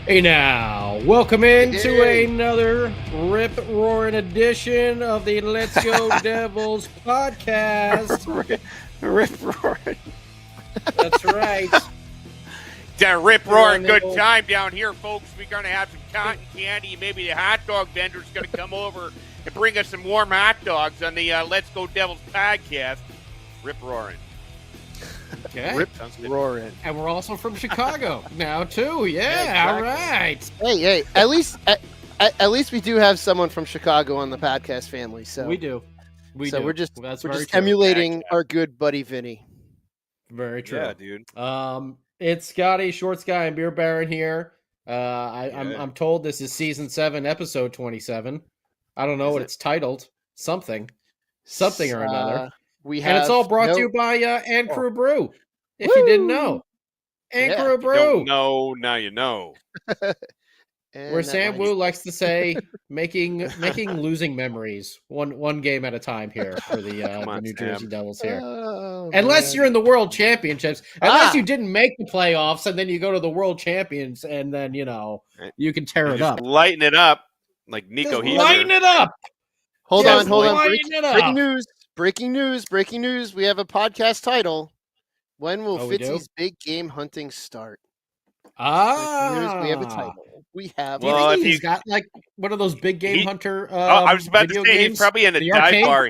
Hey now, welcome into another rip-roaring edition of the Let's Go Devils podcast. Rip-roaring. That's right. It's a rip-roaring good time down here, folks. We're going to have some cotton candy. Maybe the hot dog vendor's going to come over and bring us some warm hot dogs on the Let's Go Devils podcast. Rip-roaring. Okay. Rip-roaring. And we're also from Chicago now, too. Yeah, exactly. all right. Hey, at least we do have someone from Chicago on the podcast family. So we do. We're just true. emulating our good buddy Vinny. Very true. Yeah, dude. It's Scotty, Shorts Guy, and Beer Baron here. I'm told this is season 7, episode 27. I don't know what it's titled. Something or another. And it's all brought to you by Ann Crew Brew. If you didn't know, Ann Crew Brew. Don't know, now you know. Where Sam Wu likes to say, making losing memories one game at a time here for the New Jersey Devils here. Unless you're in the World Championships, unless you didn't make the playoffs, and then you go to the World Champions, and then you can tear it up, lighten it up like Nico. Lighten it up. Hold on. Breaking news. We have a podcast title. When will Fitzy's big game hunting start? We have a title. We have. Do you think he's got like one of those big game hunter? I was about to say he's probably in a dive bar.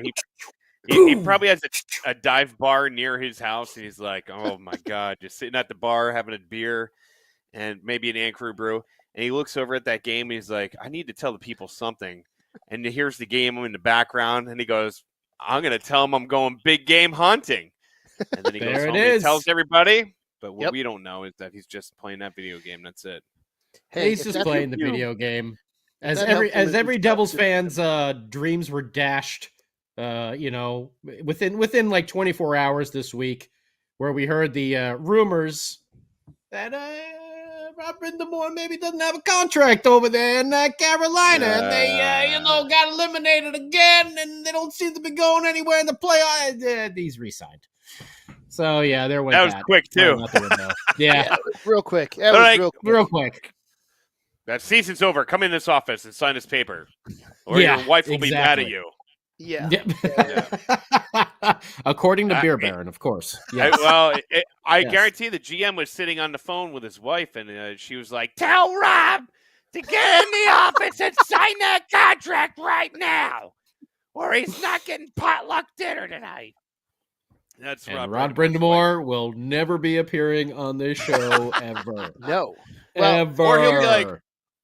He probably has a dive bar near his house, and he's like, "Oh my god," just sitting at the bar having a beer and maybe an Ann Crew brew. And he looks over at that game, and he's like, "I need to tell the people something." And here's the game in the background, and he goes, "I'm going to tell him I'm going big game hunting." And then he goes home and tells everybody. But what we don't know is that he's just playing that video game. That's it. Hey, he's just playing the video game. As every Devils fan's dreams were dashed, within like 24 hours this week, where we heard the rumors that Rod Brindamore maybe doesn't have a contract over there in Carolina, and they got eliminated again, and they don't seem to be going anywhere in the playoffs. He's re-signed. So there went that. Was quick too. Yeah, real quick. Real quick. That season's over. Come in this office and sign this paper, or your wife will be mad at you. Yeah. According to Beer Baron, of course. Yes. I guarantee the GM was sitting on the phone with his wife, and she was like, "Tell Rob to get in the office and sign that contract right now, or he's not getting potluck dinner tonight." That's Rod Brindamore will never be appearing on this show ever. No. Ever. Or he'll be like,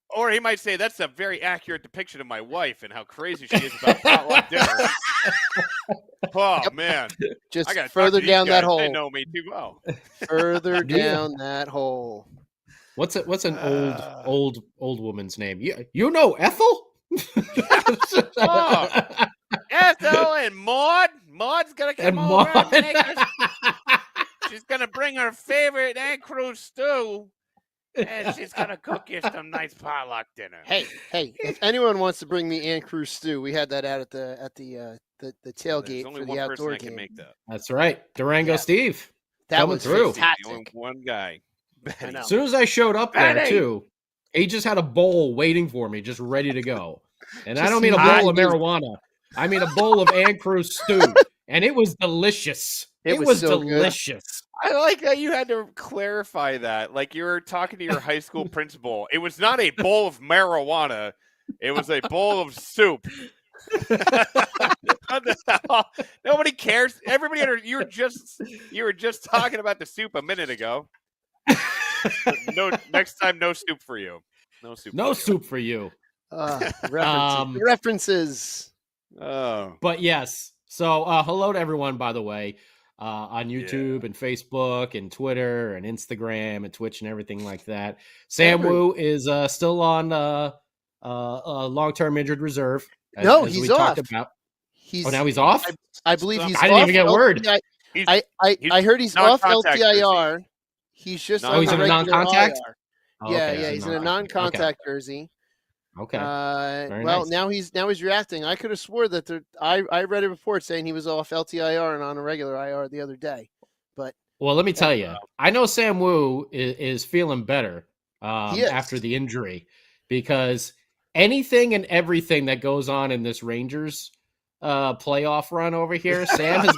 or he might say, "That's a very accurate depiction of my wife and how crazy she is about potluck dinner." Oh man! Just further down that hole. They know me too well. Further down that hole. What's an old woman's name? You know Ethel? Ethel and Maud. Maud's gonna come over. She's gonna bring her favorite Ann Crew stew. And she's gonna cook you some nice potluck dinner. Hey! If anyone wants to bring me Ann Crew stew, we had that out at the tailgate for the outdoor game. Make that. That's right, Durango Steve. That was through. Fantastic. One guy. As soon as I showed up there too, he just had a bowl waiting for me, just ready to go. And I don't mean a bowl of marijuana. I mean a bowl of Ann Crew stew, and it was delicious. It was so delicious. Good. I like that you had to clarify that. Like you were talking to your high school principal. It was not a bowl of marijuana. It was a bowl of soup. What the hell? Nobody cares. Everybody, you were just talking about the soup a minute ago. No, next time, no soup for you. No soup for you. References. Oh, but yes. So hello to everyone, by the way. On YouTube and Facebook and Twitter and Instagram and Twitch and everything like that. Sam Wu is still on long-term injured reserve. He's we off. Talked about. Now he's off? I believe he's off. I didn't even get word. I heard he's off LTIR. He's just on he's in a non-contact? He's in a non-contact jersey. Okay. Nice. now he's reacting. I could have swore that I read a report saying he was off LTIR and on a regular IR the other day. But let me tell you, I know Sam Wu is feeling better after the injury, because anything and everything that goes on in this Rangers playoff run over here, Sam has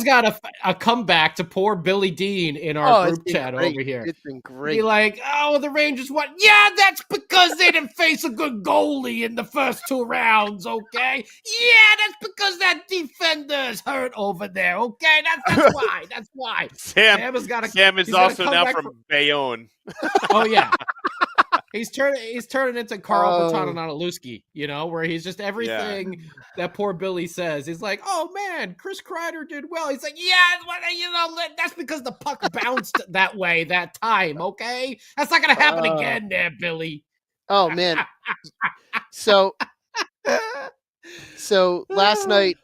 got a comeback to poor Billy Dean in our group chat over here. It's been great. Be like, oh, the Rangers won. Yeah, that's because they didn't face a good goalie in the first 2 rounds, okay? Yeah, that's because that defender's hurt over there, okay? That's why. That's why. Sam is also now from Bayonne. Oh, yeah. He's turning into Carl Patananalewski, where he's just everything that poor Billy says. He's like, oh man, Chris Kreider did well. He's like, that's because the puck bounced that way that time. Okay, that's not gonna happen again, there, Billy. Oh man. So last night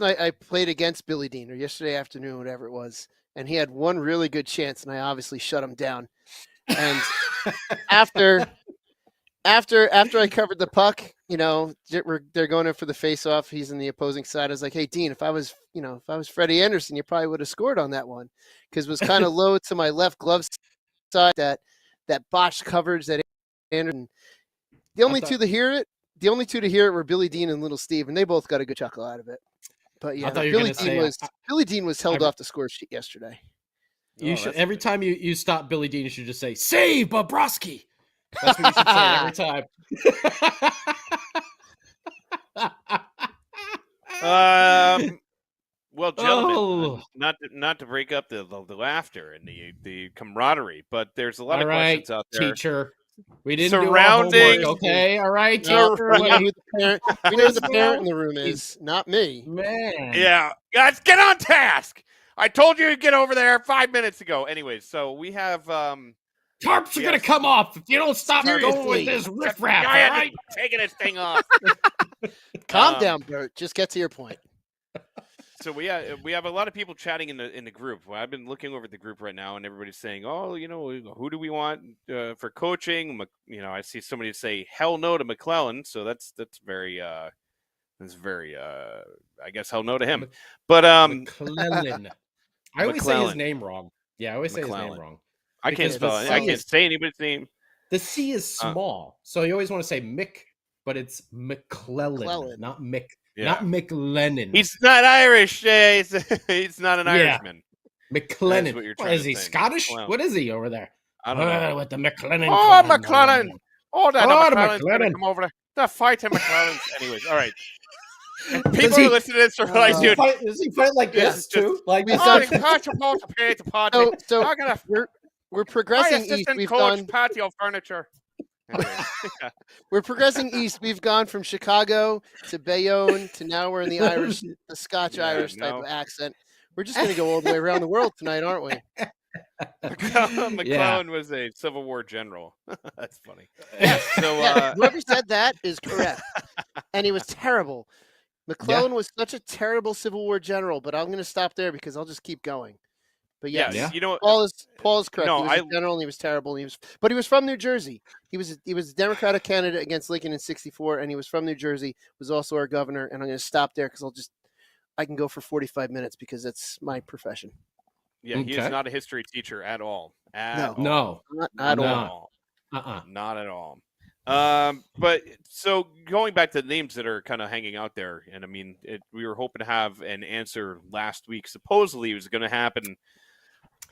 I played against Billy Dean, or yesterday afternoon, whatever it was, and he had one really good chance, and I obviously shut him down. And after I covered the puck, they're going in for the face-off. He's in the opposing side. I was like, "Hey, Dean, if I was Freddie Anderson, you probably would have scored on that one, because it was kind of low to my left glove side, that botched coverage that Anderson." The only two to hear it were Billy Dean and Little Steve, and they both got a good chuckle out of it. But yeah, Billy Dean was held off the score sheet yesterday. You should every time you stop Billy Dean, you should just say "Save Bobrovsky." That's what you should say every time. Well, gentlemen, not to break up the laughter and the camaraderie, but there's a lot of questions out there. Teacher, we didn't do our homework, okay? All right, teacher. We know who the parent in the room is, not me. Man. Yeah, guys, get on task. I told you to get over there 5 minutes ago. Anyways, so we have tarps are gonna come off if you don't stop going with this riffraff. All right, taking this thing off. Calm down, Bert. Just get to your point. So we have a lot of people chatting in the group. Well, I've been looking over the group right now, and everybody's saying, "Oh, who do we want for coaching?" I see somebody say, "Hell no to McClellan." So that's very I guess hell no to him. But McClellan. I always say his name wrong. Yeah, I always say his name wrong. I can't spell it. I can't say anybody's name. The C is small, so you always want to say Mick, but it's McClellan, not Mick, not McLennan. He's not Irish. He's not an Irishman. McLennan. What is he? Scottish? What is he over there? I don't know. With the McLennan. Oh, McLennan. Oh, the McLennan. Come over there. The fighting McLennan. Anyways, all right. People who listen to this are like, dude. Does he fight like this too? Like we're progressing east. We've gone patio furniture. We're progressing east. We've gone from Chicago to Bayonne to now we're in the Scotch-Irish type of accent. We're just going to go all the way around the world tonight, aren't we? McClellan was a Civil War general. That's funny. Yes. So whoever said that is correct, and he was terrible. McClellan was such a terrible Civil War general, but I'm going to stop there because I'll just keep going. But yes, Paul is correct. No, he was a general and he was terrible. But he was from New Jersey. He was a Democratic candidate against Lincoln in '64, and he was from New Jersey. Was also our governor. And I'm going to stop there because I can go for 45 minutes because that's my profession. Yeah, he is not a history teacher at all. No, not at all. Not at all. But so going back to the names that are kind of hanging out there, and I mean, we were hoping to have an answer last week. Supposedly it was going to happen.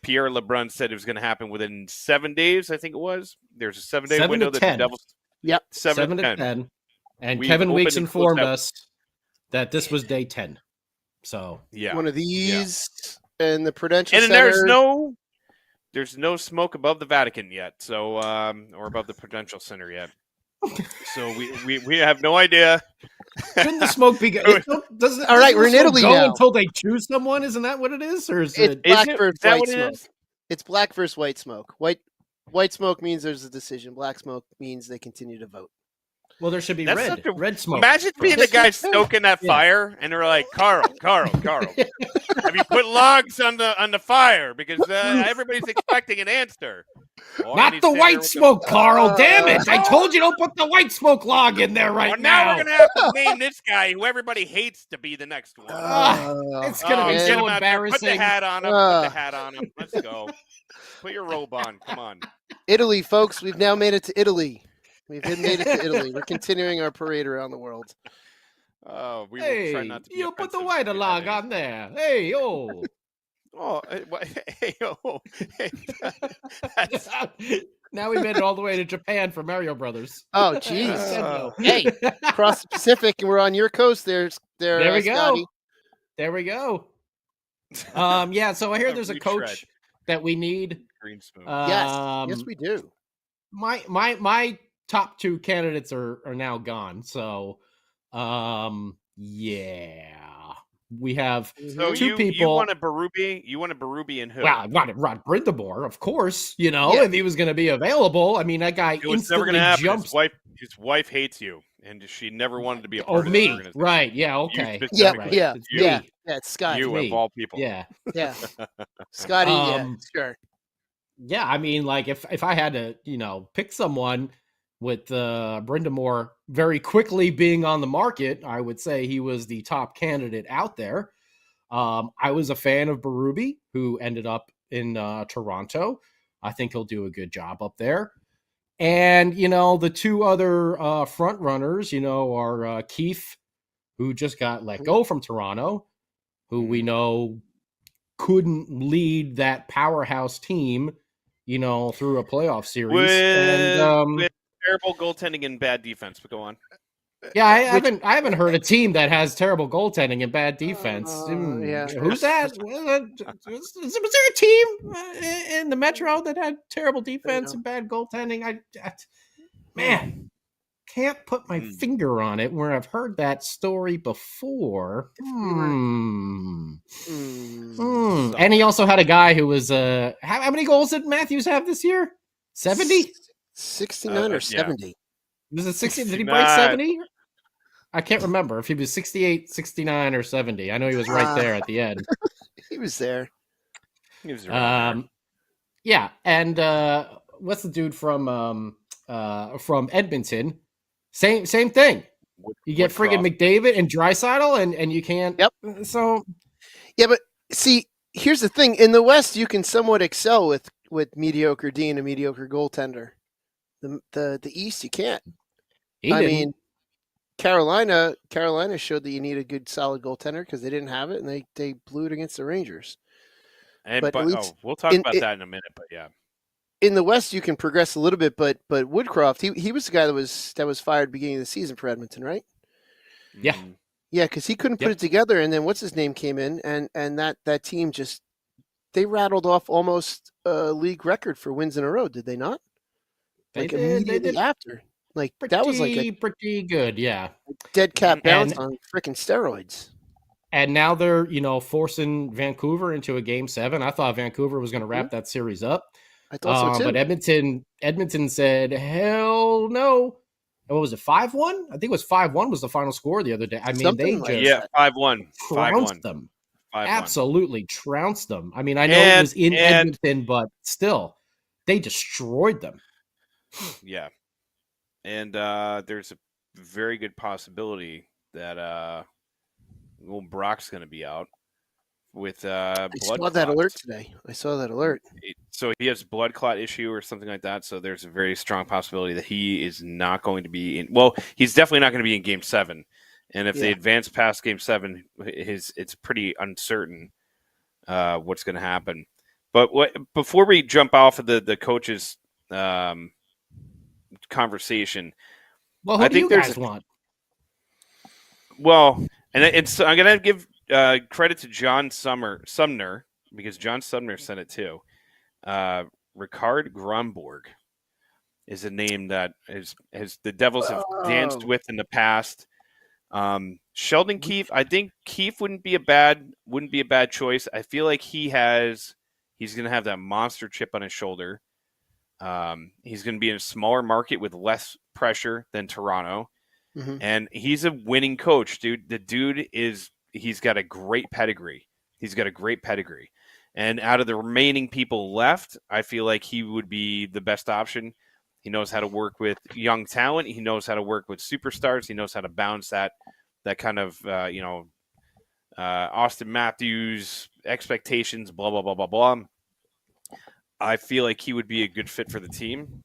Pierre LeBrun said it was going to happen within 7 days. I think it was. There's a 7-day window that the Devils. Yep, 7 to 10. And Kevin Weeks informed us that this was day 10. So one of these and the Prudential and Center. There's no smoke above the Vatican yet, so or above the Prudential Center yet. So we have no idea. Shouldn't the smoke be? All right, we're in Italy now. Until they choose someone, isn't that what it is, or is it's it black versus white smoke? It's black versus white smoke. White smoke means there's a decision. Black smoke means they continue to vote. Well, there should be red smoke. Imagine being the guy stoking that fire, and they're like, Carl, have you put logs on the fire? Because everybody's expecting an answer. Not the white smoke, Carl. Damn it! I told you don't put the white smoke log in there now. Now we're gonna have to name this guy who everybody hates to be the next one. It's gonna be so embarrassing. Put the hat on him. Let's go. Put your robe on. Come on. Italy, folks. We've now made it to Italy. We've made it to Italy. We're continuing our parade around the world. We will try not to be you put the offensive white in log any- on there. Hey, yo. Oh, hey, oh, hey, that's, Now we made it all the way to Japan for Mario Brothers. Oh, jeez. Nintendo. Hey, across the Pacific, and we're on your coast. There we Scotty. go. There we go. Yeah. So I hear there's a Retread. coach that we need. Green spoon. Yes, we do. My top two candidates are now gone. So, yeah, we have So two people. You want a Berube? You want a Berube and who? Well, I wanted Rod Brindamore, of course. If he was going to be available. I mean, that guy instantly jumps. His wife hates you, and she never wanted to be a Oh, part of me, the organization. right? Yeah, okay. Yeah. It's Scott. You me. of all people. Yeah. Scotty. Sure. Yeah, I mean, like if I had to, pick someone with Brindamore very quickly being on the market, I would say he was the top candidate out there. I was a fan of Berube, who ended up in Toronto. I think he'll do a good job up there. And, the two other front runners, are Keefe, who just got let go from Toronto, who we know couldn't lead that powerhouse team, through a playoff series. With terrible goaltending and bad defense, but go on. Yeah, I haven't heard a team that has terrible goaltending and bad defense. Yeah. Who's that? Was there a team in the Metro that had terrible defense and bad goaltending? Man, can't put my finger on it where I've heard that story before. And he also had a guy who was how many goals did Matthews have this year? 70? 69 or 70. Was it 60? Did he break 70? I can't remember if he was 68, 69, or 70. I know he was right there at the end. He was there. He was there. Yeah, and what's the dude from Edmonton? Same thing. You get friggin' McDavid and Draisaitl, and you can't. Yep. So. Yeah, but see, here's the thing: in the West, you can somewhat excel with mediocre D and a mediocre goaltender. The East, you can't. I mean, Carolina showed that you need a good, solid goaltender because they didn't have it, and they blew it against the Rangers. We'll talk about that in a minute, but yeah. In the West, you can progress a little bit, but Woodcroft, he was the guy that was fired beginning of the season for Edmonton, right? Yeah, yeah, because he couldn't put it together, and then what's his name came in, and that team just they rattled off almost a league record for wins in a row, did they not? Immediately after, that was pretty good, yeah. Dead cat bounce on freaking steroids. And now they're forcing Vancouver into a Game 7. I thought Vancouver was going to wrap that series up. I thought so too. But Edmonton said, hell no. What was it, 5-1? I think it was 5-1 was the final score the other day. I mean, Something they just 5-1. trounced them. 5-1. Absolutely trounced them. I mean, I know it was in Edmonton, but still, they destroyed them. Yeah. And there's a very good possibility that Brock's going to be out with blood clots. I saw that alert. So he has blood clot issue or something like that. So there's a very strong possibility that he is not going to be in. Well, he's definitely not going to be in Game 7. And if they advance past Game 7, it's pretty uncertain what's going to happen. But before we jump off of the coaches' conversation, well, who do you guys want? Well, and so I'm going to give credit to John Sumner because John Sumner sent it too. Ricard Gromborg is a name that has the Devils have danced with in the past. Sheldon Keefe, I think Keefe wouldn't be a bad choice. I feel like he's going to have that monster chip on his shoulder. He's going to be in a smaller market with less pressure than Toronto. Mm-hmm. And he's a winning coach, dude. The dude he's got a great pedigree. And out of the remaining people left, I feel like he would be the best option. He knows how to work with young talent. He knows how to work with superstars. He knows how to balance that kind of, Austin Matthews expectations, blah, blah, blah, blah, blah. I feel like he would be a good fit for the team.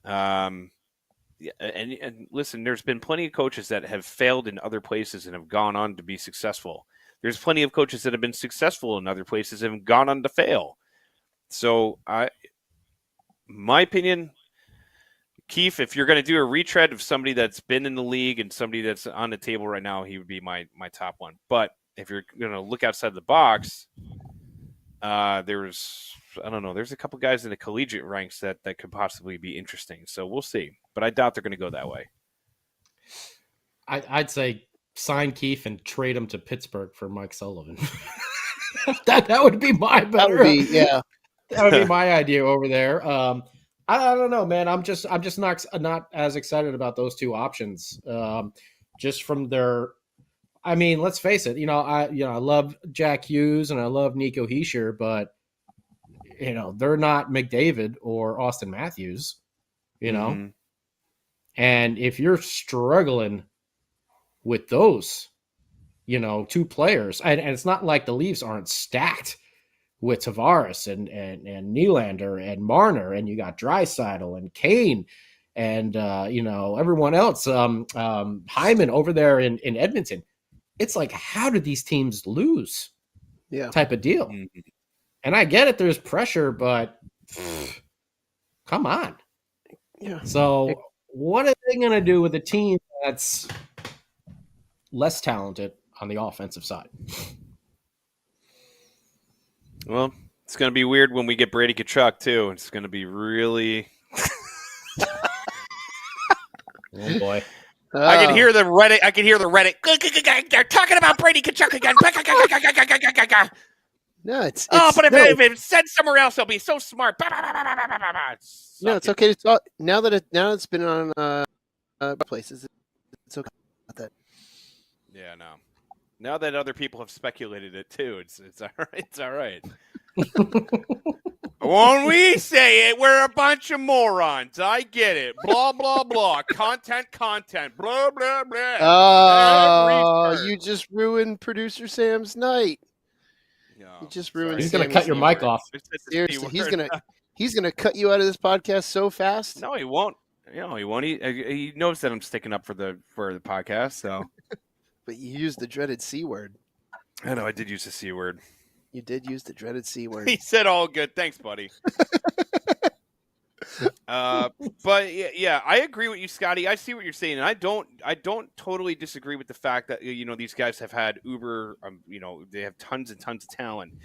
Yeah, and listen, there's been plenty of coaches that have failed in other places and have gone on to be successful. There's plenty of coaches that have been successful in other places and have gone on to fail. So, my opinion, Keefe, if you're going to do a retread of somebody that's been in the league and somebody that's on the table right now, he would be my top one. But if you're going to look outside the box, there's a couple guys in the collegiate ranks that could possibly be interesting. So we'll see. But I doubt they're going to go that way. I'd say sign Keefe and trade him to Pittsburgh for Mike Sullivan. that would be my better. That would be my idea over there. I don't know, man. I'm just not as excited about those two options. Just from their, I mean, let's face it. I love Jack Hughes and I love Nico Hischier, but they're not McDavid or Austin Matthews. Mm-hmm. And if you're struggling with those, two players, and it's not like the Leafs aren't stacked with Tavares and Nylander and Marner, and you got Draisaitl and Kane and everyone else, Hyman over there in Edmonton. It's like, how did these teams lose? Yeah, type of deal. Mm-hmm. And I get it, there's pressure, but come on. Yeah. So what are they going to do with a team that's less talented on the offensive side? Well, it's going to be weird when we get Brady Tkachuk, too. It's going to be really... Oh, boy. I can hear the Reddit. They're talking about Brady Tkachuk again. No, it's but if it's said somewhere else, they'll be so smart. No, it's okay to talk. Now that it's been on places, it's okay about that. Yeah, no. Now that other people have speculated it too, it's all right. It's all right. Won't we say it? We're a bunch of morons. I get it. Blah blah blah. Content. Blah blah blah. Oh, you just ruined producer Sam's night. No, you just ruined. He's gonna cut your mic off. Seriously, he's gonna cut you out of this podcast so fast. No, he won't. He won't. He knows that I'm sticking up for the podcast. So, but you used the dreaded C word. I know I did use the C word. You did use the dreaded C word. He said all good. Thanks, buddy. But yeah, I agree with you, Scotty. I see what you're saying, and I don't totally disagree with the fact that these guys have had uber, they have tons and tons of talent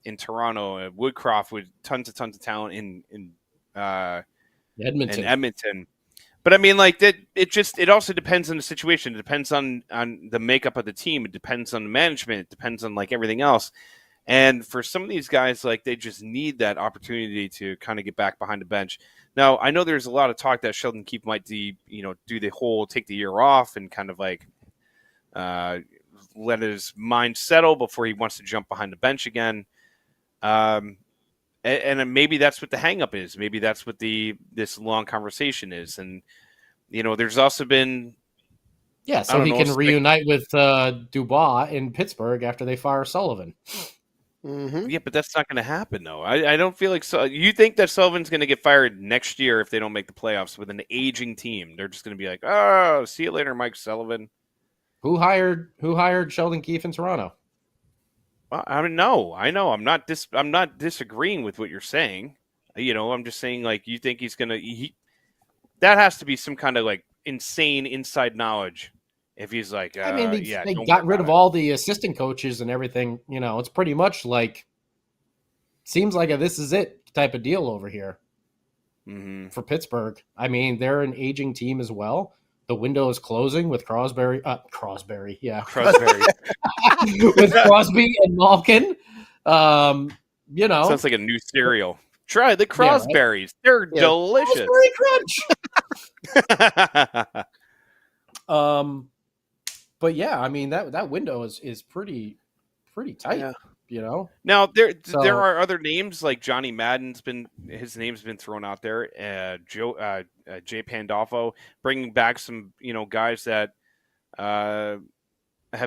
in Toronto. Woodcroft with tons of talent in Edmonton. But I mean, like that, it also depends on the situation. It depends on the makeup of the team. It depends on the management. It depends on like everything else. And for some of these guys, like they just need that opportunity to kind of get back behind the bench. Now, I know there's a lot of talk that Sheldon Keefe might do the whole take the year off and kind of like let his mind settle before he wants to jump behind the bench again. And maybe that's what the hang-up is. Maybe that's what this long conversation is. And, there's also been... Yeah, so he can reunite with Dubois in Pittsburgh after they fire Sullivan. Mm-hmm. Yeah, but that's not going to happen, though. I don't feel like... You think that Sullivan's going to get fired next year if they don't make the playoffs with an aging team? They're just going to be like, oh, see you later, Mike Sullivan. Who hired Sheldon Keefe in Toronto? Well, I mean, no, I know. I'm not disagreeing with what you're saying. I'm just saying, like, you think he's gonna. That has to be some kind of like insane inside knowledge. If he's like, I mean, they got rid of all the assistant coaches and everything. It's pretty much like seems like a this is it type of deal over here for Pittsburgh. I mean, they're an aging team as well. The window is closing with Crosby, with Crosby and Malkin. Sounds like a new cereal. Try the Crosberries; they're delicious. Crunch. But yeah, I mean that window is pretty tight. Yeah. Now there are other names like Johnny Madden's his name's been thrown out there. Jay Pandolfo, bringing back some guys that have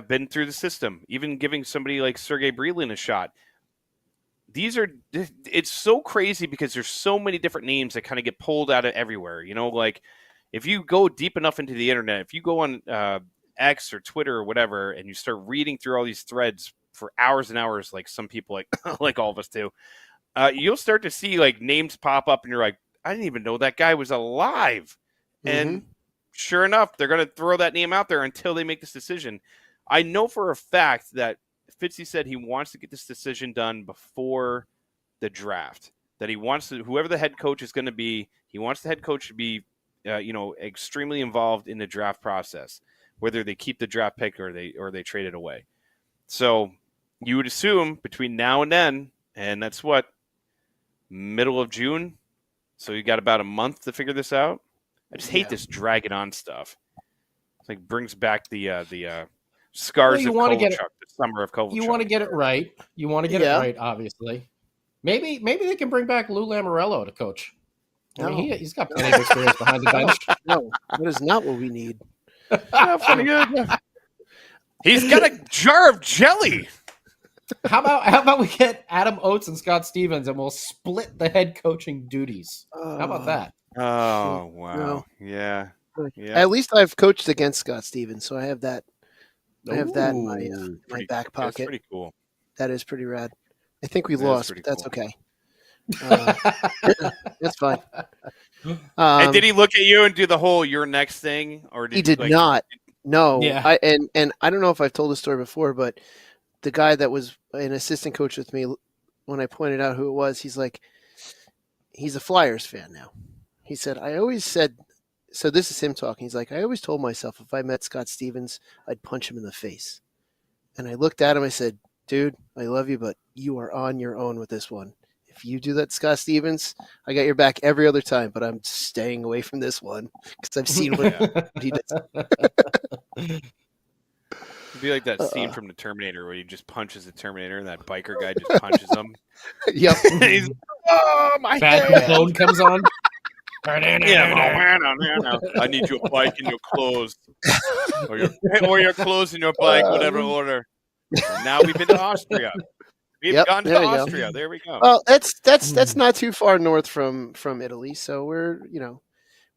been through the system, even giving somebody like Sergei Brylin a shot. it's so crazy because there's so many different names that kind of get pulled out of everywhere. You know, like if you go deep enough into the internet, if you go on X or Twitter or whatever, and you start reading through all these threads for hours and hours, like some people like all of us do, you'll start to see like names pop up, and you're like, I didn't even know that guy was alive. And sure enough, they're going to throw that name out there until they make this decision. I know for a fact that Fitzy said he wants to get this decision done before the draft. That he wants to, whoever the head coach is going to be, he wants the head coach to be, extremely involved in the draft process, whether they keep the draft pick or they trade it away. So you would assume between now and then, and that's what, middle of June. So you got about a month to figure this out. I just hate this dragging on stuff. It's like brings back the scars of Kovalchuk, the summer of Kovalchuk. You want to get it right. You want to get it right, obviously. Maybe they can bring back Lou Lamoriello to coach. I mean, he's got plenty of experience behind the bench. No, that is not what we need. Pretty good. He's got a jar of jelly. How about we get Adam Oates and Scott Stevens, and we'll split the head coaching duties? How about that? Oh wow! No. Yeah. At least I've coached against Scott Stevens, so I have that. I have that in my back pocket. That's pretty cool. That is pretty rad. I think we lost, but that's okay. That's fine. And did he look at you and do the whole "you're next" thing, or he did not? No. Yeah. And I don't know if I've told this story before, but the guy that was an assistant coach with me, when I pointed out who it was, he's like, he's a Flyers fan now. He said, I always said, so this is him talking. He's like, I always told myself if I met Scott Stevens, I'd punch him in the face. And I looked at him, I said, dude, I love you, but you are on your own with this one. If you do that, Scott Stevens, I got your back every other time, but I'm staying away from this one because I've seen what he does. It'd be like that scene from the Terminator where he just punches the Terminator and that biker guy just punches him. Yep. He's, my Bad bone comes on. Yeah, I need your bike and your clothes, or your clothes and your bike, whatever order. And now we've been to Austria. We've gone to Austria. There we go. Well, that's not too far north from Italy, so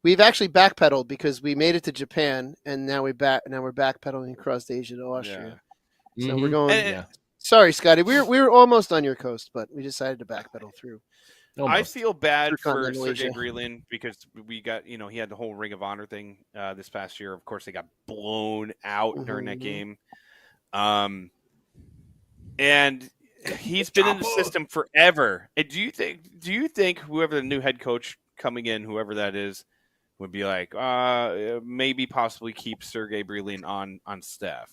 we've actually backpedaled because we made it to Japan, and now we're backpedaling across Asia to Austria. Yeah. So we're going. Sorry, Scotty, we were almost on your coast, but we decided to backpedal through. I feel bad for Sergey Brylin because we got, he had the whole Ring of Honor thing this past year. Of course, they got blown out during that game. And he's been in the system forever. And do you think whoever the new head coach coming in, whoever that is, would be like, maybe possibly keep Sergey Brylin on staff?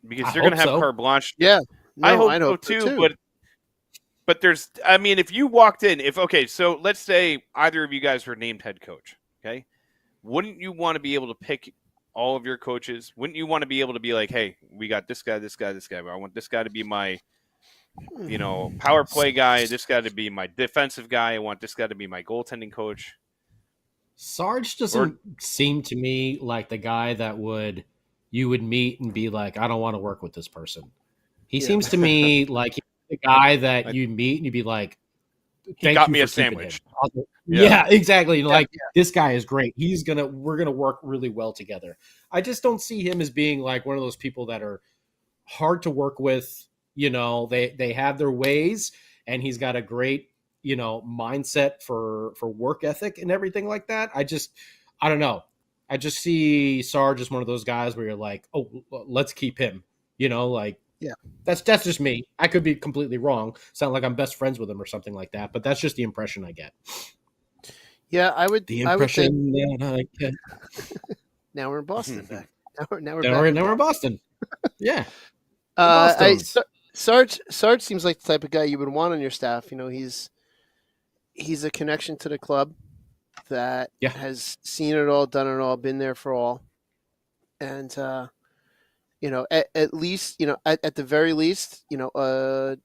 Because they're going to have carte blanche. Yeah. No, I hope so too. But there's, I mean, if you walked in, so let's say either of you guys were named head coach, okay? Wouldn't you want to be able to pick all of your coaches? Wouldn't you want to be able to be like, hey, we got this guy, this guy, this guy. I want this guy to be my, power play guy. This guy to be my defensive guy. I want this guy to be my goaltending coach. Sarge doesn't seem to me like the guy that you would meet and be like, I don't want to work with this person. He seems to me like the guy that you meet and you'd be like, he got me a sandwich. Yeah, exactly. This guy is great. We're gonna work really well together. I just don't see him as being like one of those people that are hard to work with. They have their ways, and he's got a great, mindset for work ethic and everything like that. I don't know. I just see Sarge as one of those guys where you're like, oh, let's keep him. Yeah, that's just me. I could be completely wrong. Sound like I'm best friends with him or something like that, but that's just the impression I get. Yeah, I would. The impression that I get. Now we're in Boston. Back. Now we're in Boston. Yeah. Sarge seems like the type of guy you would want on your staff. He's a connection to the club that has seen it all, done it all, been there for all, and. At least, at the very least, a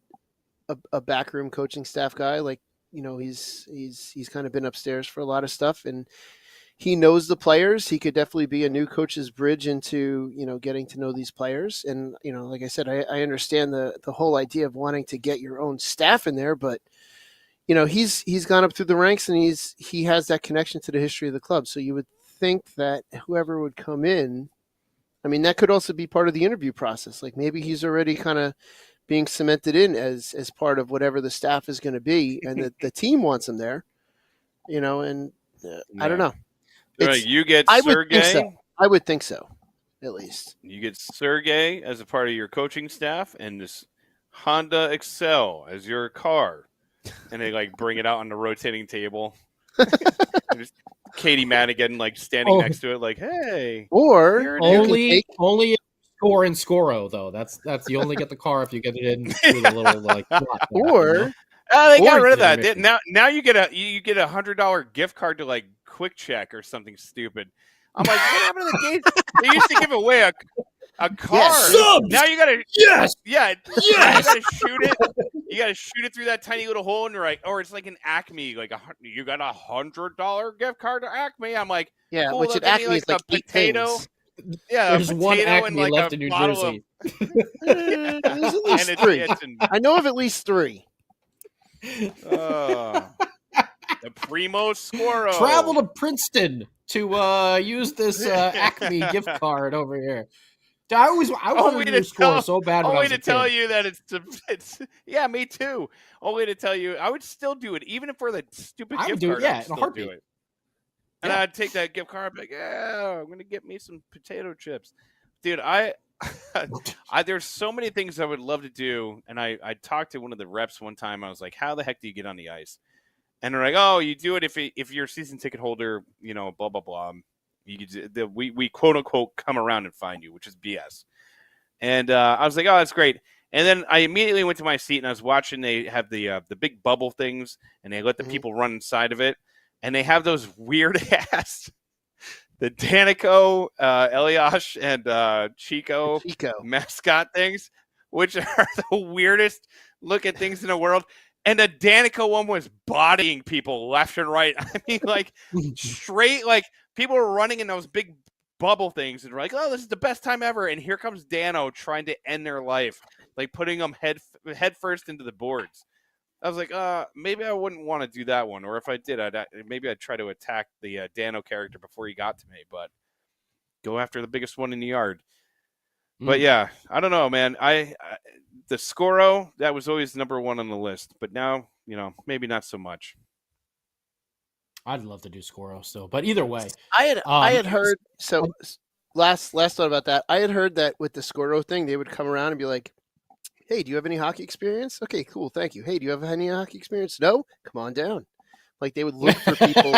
backroom coaching staff guy, like, he's kind of been upstairs for a lot of stuff, and he knows the players. He could definitely be a new coach's bridge into, getting to know these players. And, like I said, I understand the whole idea of wanting to get your own staff in there, but he's gone up through the ranks and he has that connection to the history of the club. So you would think that whoever would come in, I mean, that could also be part of the interview process. Like maybe he's already kind of being cemented in as part of whatever the staff is going to be, and the team wants him there, and I don't know. You get I Sergey. I would think so, at least. You get Sergey as a part of your coaching staff, and this Honda Excel as your car, and they bring it out on the rotating table. Just Katie Madigan standing next to it, hey. Or only score in Scoro though. That's you only get the car if you get it in through the little or. They got rid of that. Now you get a $100 gift card to Quick Check or something stupid. I'm like, what happened to the days? They used to give away a car. Yes. Now you gotta You gotta shoot it. You gotta shoot it through that tiny little hole, and or it's like an Acme, you got $100 gift card to Acme. I'm like, yeah, cool, which at Acme is like potato. things. Yeah, there's one Acme left in New Jersey. There's at least 3. I know of at least 3. The Primo Scoro. Travel to Princeton to use this Acme gift card over here. I wanted to score so bad. Only to tell you that it's yeah, me too. Only to tell you, I would still do it, even if for the stupid gift card. Yeah, in a heartbeat. Do it. And I'd take that gift card. I'd be like, yeah, I'm gonna get me some potato chips, dude. There's so many things I would love to do, and I talked to one of the reps one time. I was like, how the heck do you get on the ice? And they're like, oh, you do it if you're a season ticket holder, blah blah blah. We quote unquote come around and find you, which is BS. And I was like, oh, that's great. And then I immediately went to my seat and I was watching. They have the big bubble things, and they let the people run inside of it, and they have those weird ass the Danico, Eliash, and Chico mascot things, which are the weirdest looking things in the world. And the Danico one was bodying people left and right. I mean, straight, people were running in those big bubble things and were like, oh, this is the best time ever. And here comes Dano trying to end their life, putting them head first into the boards. I was like, maybe I wouldn't want to do that one. Or if I did, I'd try to attack the Dano character before he got to me. But go after the biggest one in the yard. But yeah, I don't know, man. The Scoro, that was always number 1 on the list. But now, maybe not so much. I'd love to do Scoro still, but either way, I had heard. So last thought about that. I had heard that with the Scoro thing, they would come around and be like, "Hey, do you have any hockey experience? Okay, cool, thank you. Hey, do you have any hockey experience? No, come on down." They would look for people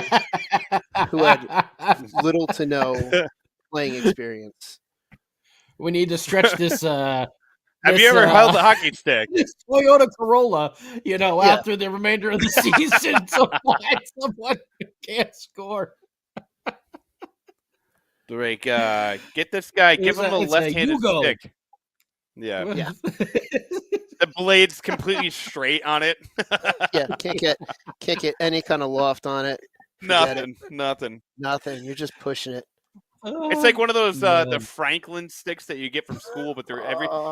who had little to no playing experience. We need to stretch this. Have you ever held a hockey stick? This Toyota Corolla, after the remainder of the season to find someone who can't score. Get this guy. Give him a left-handed stick. Yeah. The blade's completely straight on it. Yeah, can't get any kind of loft on it. Nothing. You're just pushing it. It's like one of those the Franklin sticks that you get from school, but they're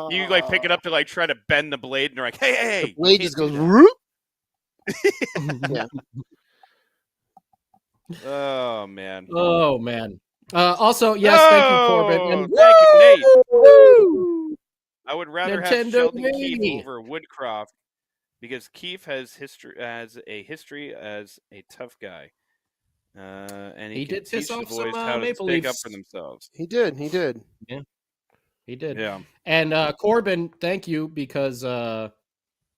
you pick it up to try to bend the blade, and they're like, hey, the blade just goes whoop. Yeah. Oh man. Also, yes, thank you, Corbin. And thank you, Nate. I would rather have Sheldon Keefe over Woodcroft because Keefe has a history as a tough guy. And he did piss off some how Maple to Leafs. Up for themselves. He did. Yeah, he did. Yeah. And Corbin, thank you, because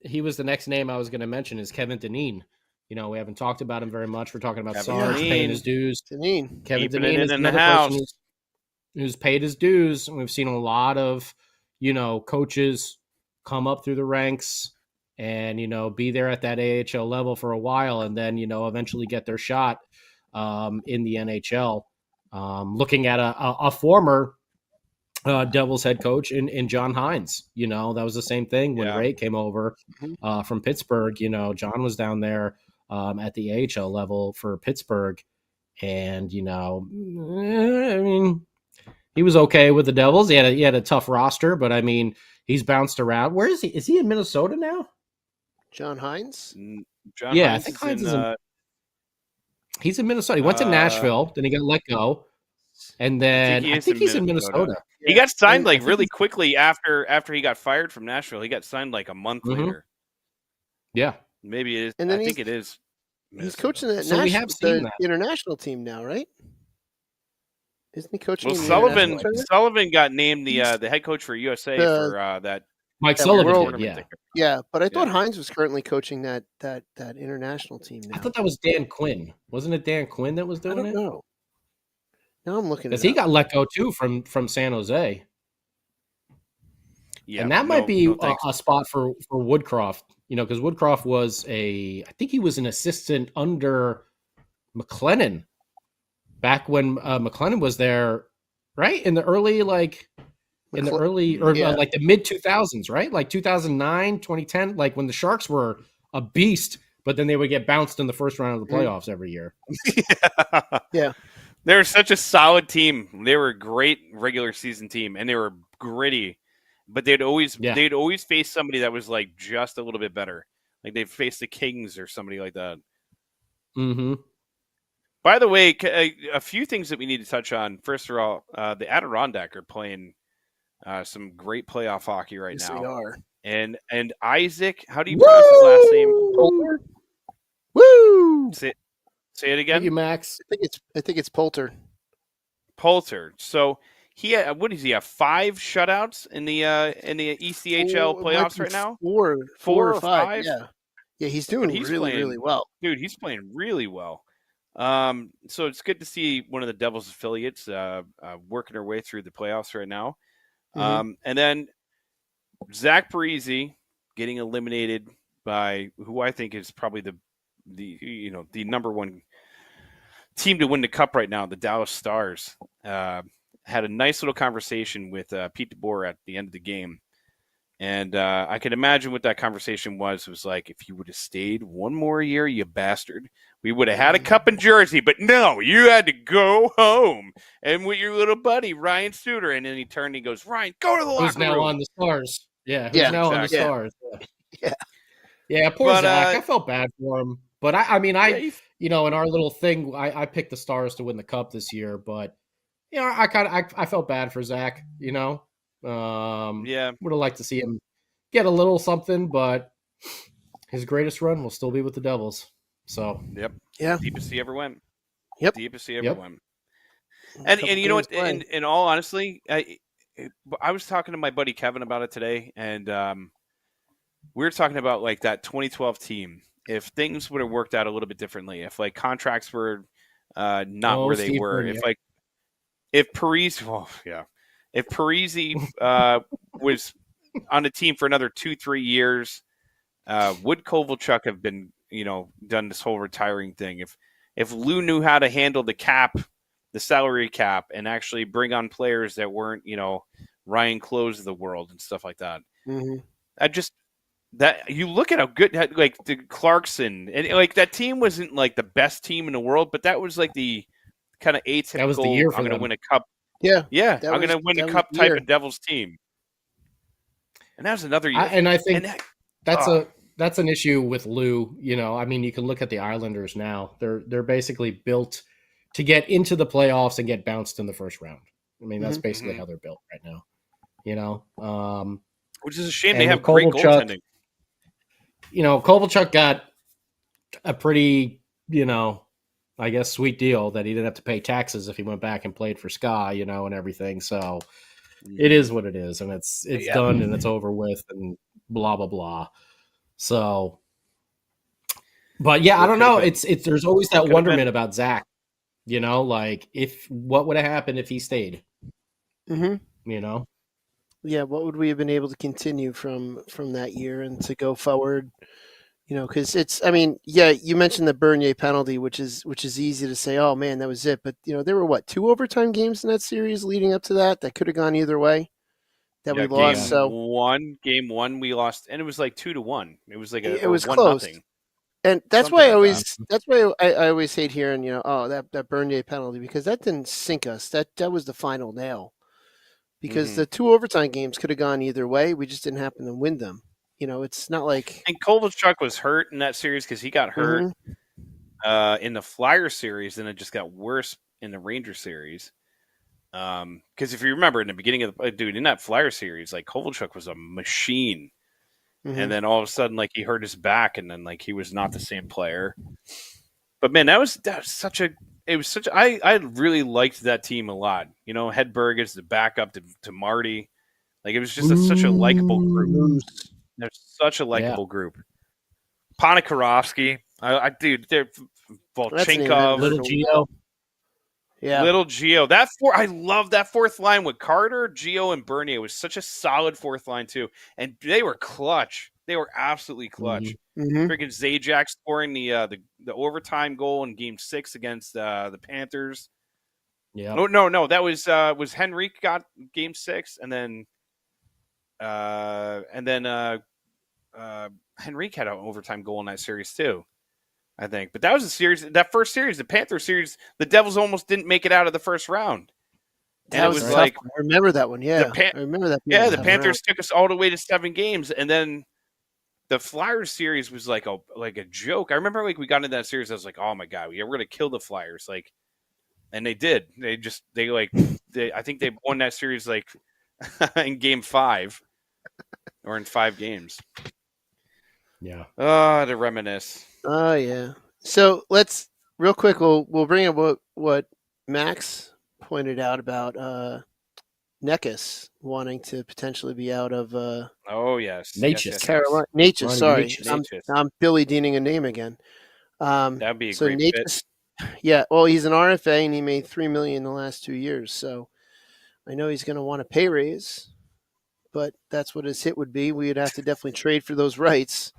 he was the next name I was going to mention is Kevin Dineen. We haven't talked about him very much. We're talking about Sarge paying his dues. Dineen. Kevin Dineen is another person who's paid his dues. And we've seen a lot of, coaches come up through the ranks and, be there at that AHL level for a while and then, eventually get their shot in the NHL. Looking at a former Devils head coach in John Hines, that was the same thing when Ray came over from Pittsburgh. John was down there at the AHL level for Pittsburgh, And I mean, he was okay with the Devils. He had a tough roster, but I mean, he's bounced around. Where is he? Is he in Minnesota now? John Hines? John Yeah, Hines I think is Hines in. is in. He's in Minnesota. He went to Nashville, then he got let go, and then I think he's in Minnesota. Yeah. He got signed like really he's... quickly after he got fired from Nashville. He got signed like a month later. Yeah, maybe it is. And then I think it is. He's coaching the we have seen that international team now, right? Isn't he coaching? Well, Sullivan got named the head coach for USA for that. Mike Sullivan did, yeah. Yeah, but I thought Hines was currently coaching that international team now. I thought that was Dan Quinn. Wasn't it Dan Quinn that was doing it? I don't know. Now I'm looking at it. Because he got let go too from San Jose. Yeah, and that might be a spot for Woodcroft, because Woodcroft was I think he was an assistant under McLennan back when McLennan was there, right? In the early, like the mid 2000s, right? Like 2009, 2010, like when the Sharks were a beast, but then they would get bounced in the first round of the playoffs every year. Yeah. They were such a solid team. They were a great regular season team, and they were gritty. But they'd always face somebody that was like just a little bit better. Like they'd face the Kings or somebody like that. Mm-hmm. By the way, a few things that we need to touch on. First of all, the Adirondack are playing some great playoff hockey right now. They are. And Isaac, how do you pronounce his last name? Poulter. Woo! Say it again. Thank you, Max. I think it's Poulter. Poulter. So he had, what does he have? 5 shutouts in the ECHL playoffs right now. 4 or 5. Yeah, he's doing really well. Dude, he's playing really well. So it's good to see one of the Devils affiliates working their way through the playoffs right now. And then Zach Parise getting eliminated by who I think is probably the number one team to win the cup right now, the Dallas Stars. Had a nice little conversation with Pete DeBoer at the end of the game. And I can imagine what that conversation was. It was like, if you would have stayed one more year, you bastard, we would have had a cup in Jersey. But no, you had to go home and with your little buddy, Ryan Suter. And then he turned and he goes, Ryan, go to the locker room. Who's now on the Stars. Yeah, on the Stars. Yeah, poor Zach. I felt bad for him. But in our little thing, I picked the Stars to win the cup this year. But, I felt bad for Zach, would have liked to see him get a little something, but his greatest run will still be with the Devils. So deepest he ever went. Deepest he ever went. And you know what? In all honesty, I was talking to my buddy Kevin about it today, and we were talking about like that 2012 team. If things would have worked out a little bit differently, if like contracts were not where they were, if Parise was on a team for another 2-3 years, would Kovalchuk have been, done this whole retiring thing? If Lou knew how to handle the cap, the salary cap, and actually bring on players that weren't, Ryan Close of the world and stuff like that. That you look at how good, like the Clarkson, and like that team wasn't like the best team in the world, but that was like the kind of atypical. That was the year for I'm going to win a cup. Yeah, I'm going to win a cup type of Devils team. And that was another year. I think that's an issue with Lou. I mean, you can look at the Islanders now. They're basically built to get into the playoffs and get bounced in the first round. I mean, that's basically how they're built right now. Which is a shame. They have great goaltending. Kovalchuk got a pretty, I guess, sweet deal that he didn't have to pay taxes if he went back and played for Ska, and everything. So it is what it is, and it's done and it's over with and blah, blah, blah. So, but I don't know. It's there's always that wonderment about Zach, like what would have happened if he stayed, Yeah, what would we have been able to continue from that year and to go forward? Because you mentioned the Bernier penalty, which is easy to say, oh man, that was it. But there were 2 overtime games in that series leading up to that could have gone either way. That we lost. Game one we lost, and it was like 2-1. It was like it was close. 1-0. And that's Something why I like that. always I always hate hearing, that Bernier penalty, because that didn't sink us. That was the final nail. Because the 2 overtime games could have gone either way. We just didn't happen to win them. It's not like. And Kovalchuk was hurt in that series because he got hurt in the Flyer series, and it just got worse in the Ranger series. Because if you remember in the beginning of in that Flyer series, like Kovalchuk was a machine, and then all of a sudden, like he hurt his back, and then like he was not the same player. But man, that was such a. It was such. I really liked that team a lot. Hedberg is the backup to Marty. Like it was just such a likable group. They're such a likable group. Ponikarovsky, dude, they're Volchenkov, Little Gio. Yeah, Little Gio. I love that fourth line with Carter, Gio, and Bernier. It was such a solid fourth line too, and they were clutch. They were absolutely clutch. Freaking Zajac scoring the overtime goal in Game 6 against the Panthers. Yeah. No. That was Henrique got Game 6, and then Henrique had an overtime goal in that series too, I think. But that was a series. That first series, the Panther series, the Devils almost didn't make it out of the first round. And that it was tough. like I remember that one. Yeah, I remember that. Yeah, the Panthers took us all the way to 7 games, and then the Flyers series was like a joke. I remember like we got into that series. I was like, oh my god, we're gonna kill the Flyers. Like, and they did. I think they won that series like in Game 5 or in 5 games. Yeah. To reminisce. Oh yeah. So let's real quick. We'll bring up what Max pointed out about Necas wanting to potentially be out of. Oh yes, Natchez. Carolina. Natchez. Sorry, Natchez. I'm Billy Deaning a name again. That'd be a great fit. Yeah. Well, he's an RFA and he made $3 million in the last 2 years. So I know he's going to want a pay raise, but that's what his hit would be. We would have to definitely trade for those rights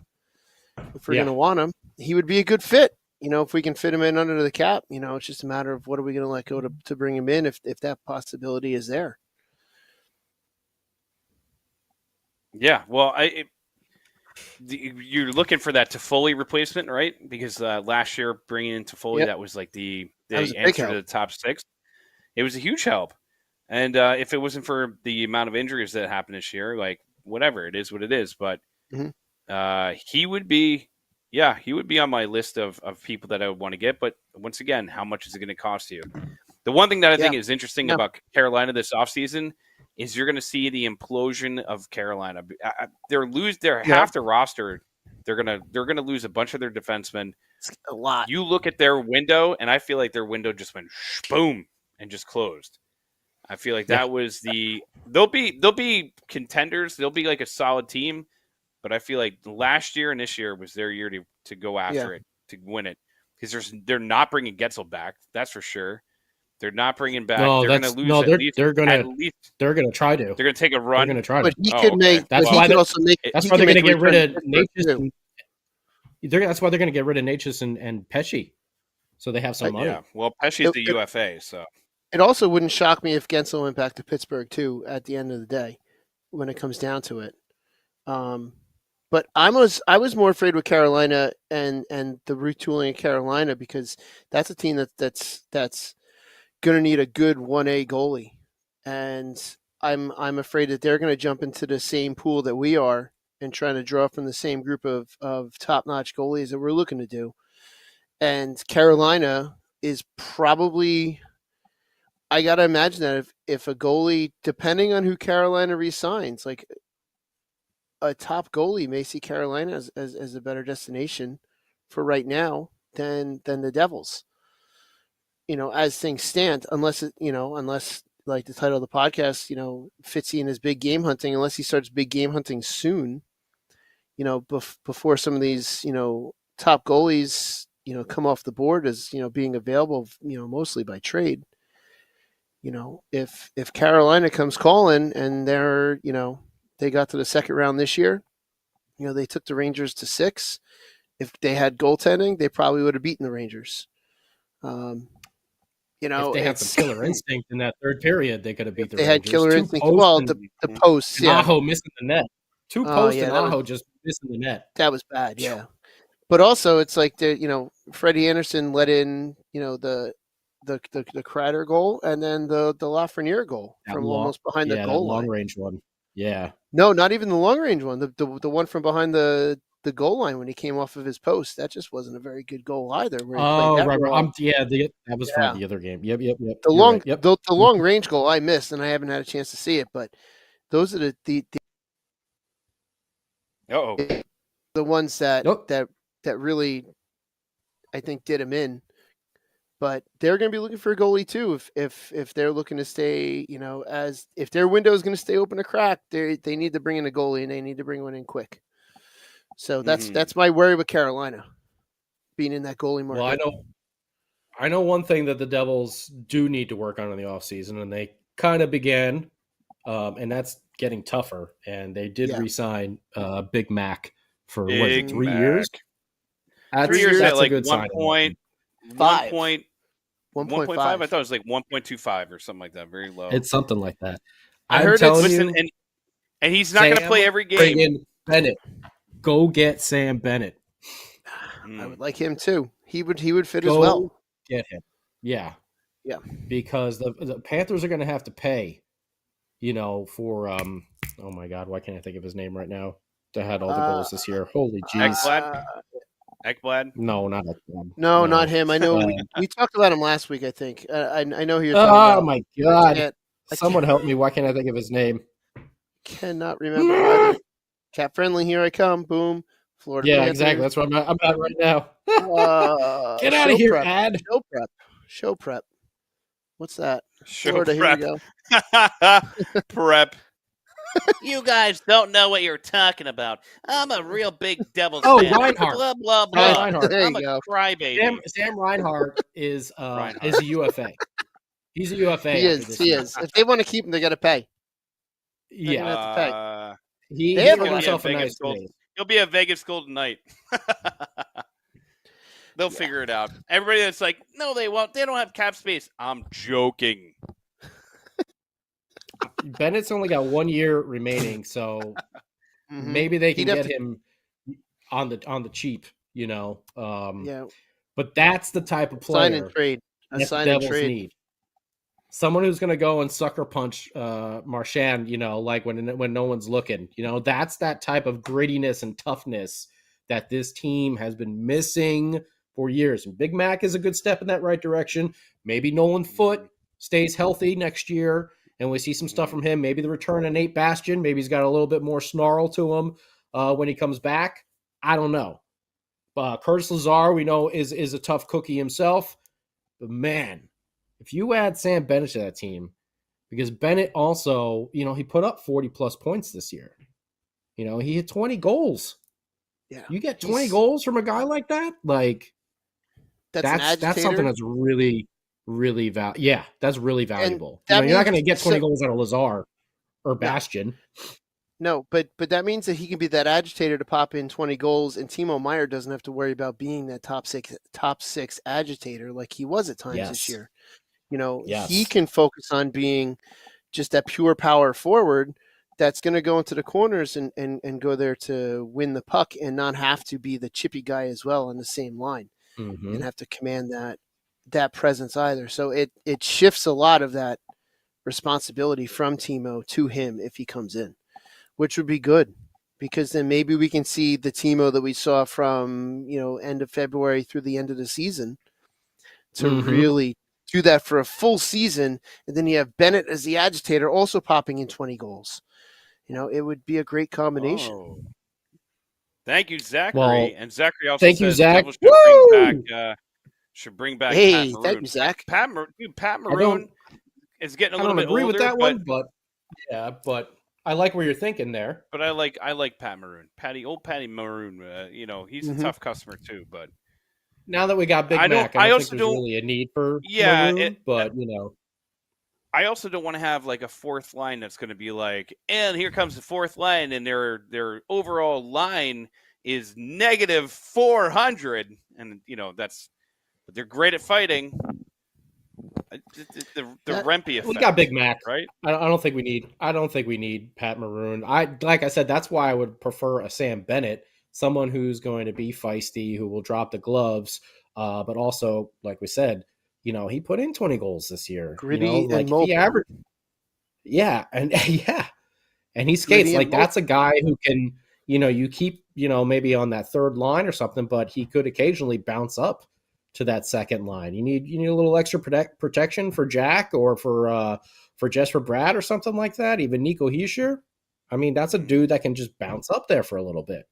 if we're going to want him. He would be a good fit. If we can fit him in under the cap, it's just a matter of what are we going to let go to bring him in if that possibility is there. Yeah, well, you're looking for that Toffoli replacement, right? Because last year bringing in Toffoli, that was like the answer to the top 6. It was a huge help. And if it wasn't for the amount of injuries that happened this year, like whatever, it is what it is. But he would be on my list of people that I would want to get. But once again, how much is it going to cost you? The one thing that I think is interesting about Carolina this offseason is you're going to see the implosion of Carolina. Half their roster. They're gonna lose a bunch of their defensemen. A lot. You look at their window, and I feel like their window just went boom and just closed. I feel like that was they'll be contenders. They'll be like a solid team, but I feel like last year and this year was their year to go after it, to win it, because they're not bringing Getzel back. That's for sure. They're not bringing back. No, they're going to lose. No, they're going to try to. They're going to take a run. They're going to try to. But he could make. That's why they're going to get rid of Natchez. That's why they're going to get rid of Natchez and Pesci, so they have some money. Yeah. Well, Pesci's the UFA, so. It also wouldn't shock me if Gensel went back to Pittsburgh too. At the end of the day, when it comes down to it, but I was more afraid with Carolina and the retooling of Carolina, because that's a team that's going to need a good 1A goalie, and I'm afraid that they're going to jump into the same pool that we are and trying to draw from the same group of top-notch goalies that we're looking to do. And Carolina is probably, I got to imagine that if a goalie, depending on who Carolina re-signs, like a top goalie may see Carolina as a better destination for right now than the Devils. As things stand, unless like the title of the podcast, Fitzy and his big game hunting, unless he starts big game hunting soon, before some of these, top goalies, come off the board as, being available, mostly by trade. If Carolina comes calling and they're, they got to the second round this year, they took the Rangers to 6. If they had goaltending, they probably would have beaten the Rangers. If they had some killer instinct in that third period, they could have beat the Rangers. They had killer instinct. Well, the posts, Aho missing the net. 2 posts and Aho just missing the net. That was bad, yeah. But also, it's like Freddie Anderson let in the Kreider goal and then the Lafreniere goal from almost behind the goal line. Long range one. Yeah. No, not even the long range one. The one from behind the goal line when he came off of his post. That just wasn't a very good goal either. Where he played that right. well. That was from the other game. Yep. The long range goal I missed, and I haven't had a chance to see it. But those are the ones that really, I think, did him in. But they're going to be looking for a goalie too. If they're looking to stay, if their window is going to stay open a crack, they need to bring in a goalie, and they need to bring one in quick. So that's my worry with Carolina being in that goalie market. Well, I know one thing that the Devils do need to work on in the offseason, and they kind of began, and that's getting tougher. And they did re-sign Big Mac for 3 years. 3 years that's at like a good sign. 1.5. I thought it was like 1.25 or something like that. Very low. It's something like that. I heard and he's not going to play every game. Bring in Bennett. Go get Sam Bennett. I would like him too. He would fit as well. Get him. Yeah. Because the Panthers are going to have to pay, for oh my God, why can't I think of his name right now? That had all the goals this year. Holy jeez. Ekblad? No, not Ekblad. No, not him. I know we talked about him last week. I think I know who you're talking about. Oh my God! Someone help me! Why can't I think of his name? Cannot remember either. Cat friendly, here I come! Boom, Florida. Yeah, Panthers. exactly. That's what I'm at right now. Get out of here, prep. Ad. Show prep. What's that? Florida. Here we go. Prep. You guys don't know what you're talking about. I'm a real big Devils fan. Reinhart. Blah, blah, blah. Reinhart. I'm a crybaby. Sam Reinhart is a UFA. He's a UFA. He is. If they want to keep him, they got to pay. Yeah. Have to pay. He has himself a nice name. He'll be at Vegas Golden Knight. They'll figure it out. Everybody that's like, no, they won't. They don't have cap space. I'm joking. Bennett's only got 1 year remaining, so maybe they can get him on the cheap, But that's the type of player sign and trade. that the Devils need. Someone who's going to go and sucker punch Marchand, like when no one's looking. That's that type of grittiness and toughness that this team has been missing for years. And Big Mac is a good step in that right direction. Maybe Nolan Foote stays healthy next year, and we see some stuff from him. Maybe the return of Nate Bastian. Maybe he's got a little bit more snarl to him when he comes back. I don't know. Curtis Lazar, we know, is a tough cookie himself. But, man, if you add Sam Bennett to that team, because Bennett also, he put up 40-plus points this year. He hit 20 goals. Yeah. You get 20 goals from a guy like that? Like, that's something that's really – really that's really valuable. You're not going to get 20 goals out of Lazar or Bastian. No, but that means that he can be that agitator to pop in 20 goals, and Timo Meier doesn't have to worry about being that top six agitator like he was at times this year. He can focus on being just that pure power forward that's going to go into the corners and go there to win the puck and not have to be the chippy guy as well on the same line and have to command that presence either. So it shifts a lot of that responsibility from Timo to him if he comes in, which would be good, because then maybe we can see the Timo that we saw from, end of February through the end of the season to really do that for a full season. And then you have Bennett as the agitator also popping in 20 goals. It would be a great combination. Oh. Thank you, Zachary. Well, and Zachary also thank says you, Zach. should bring back Hey, Pat Maroon. thank you, Zach. Pat Maroon is getting a little bit older, with that one, but I like where you're thinking there. But I like Pat Maroon. Patty Maroon. He's a tough customer too. But now that we got Big Mac, I don't think there's really a need for Maroon, but I also don't want to have like a fourth line that's going to be like, and here comes the fourth line, and their overall line is negative 400, and but they're great at fighting. The Rempe effect. We got Big Mac, right? I don't think we need. I don't think we need Pat Maroon. Like I said, that's why I would prefer a Sam Bennett someone who's going to be feisty, who will drop the gloves, but also, like we said, he put in 20 goals this year. Gritty and Like if he mobile. averaged, yeah, and yeah, and he skates Gritty and like that's a guy who can, you keep, maybe on that third line or something, but he could occasionally bounce up to that second line. You need a little extra protection for Jack or for Jesper Brad or something like that. Even Nico Hischier. I mean, that's a dude that can just bounce up there for a little bit.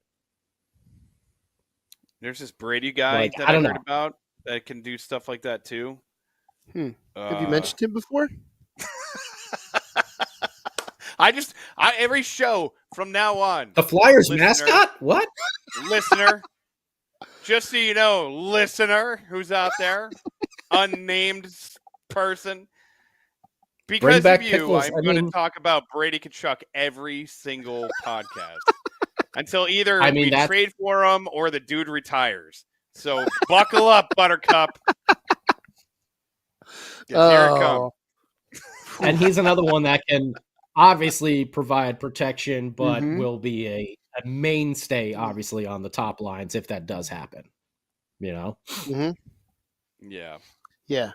There's this Brady guy that I heard about that can do stuff like that too. Have you mentioned him before? Every show from now on. The Flyers mascot? What? Listener. Just so you know, listener who's out there, unnamed person. Because of you, Pickles. I'm going to talk about Brady Tkachuk every single podcast. Until either we trade for him or the dude retires. So buckle up, Buttercup. Here it comes. And he's another one that can obviously provide protection, but will be a mainstay, obviously, on the top lines if that does happen. Mm-hmm. Yeah. Yeah.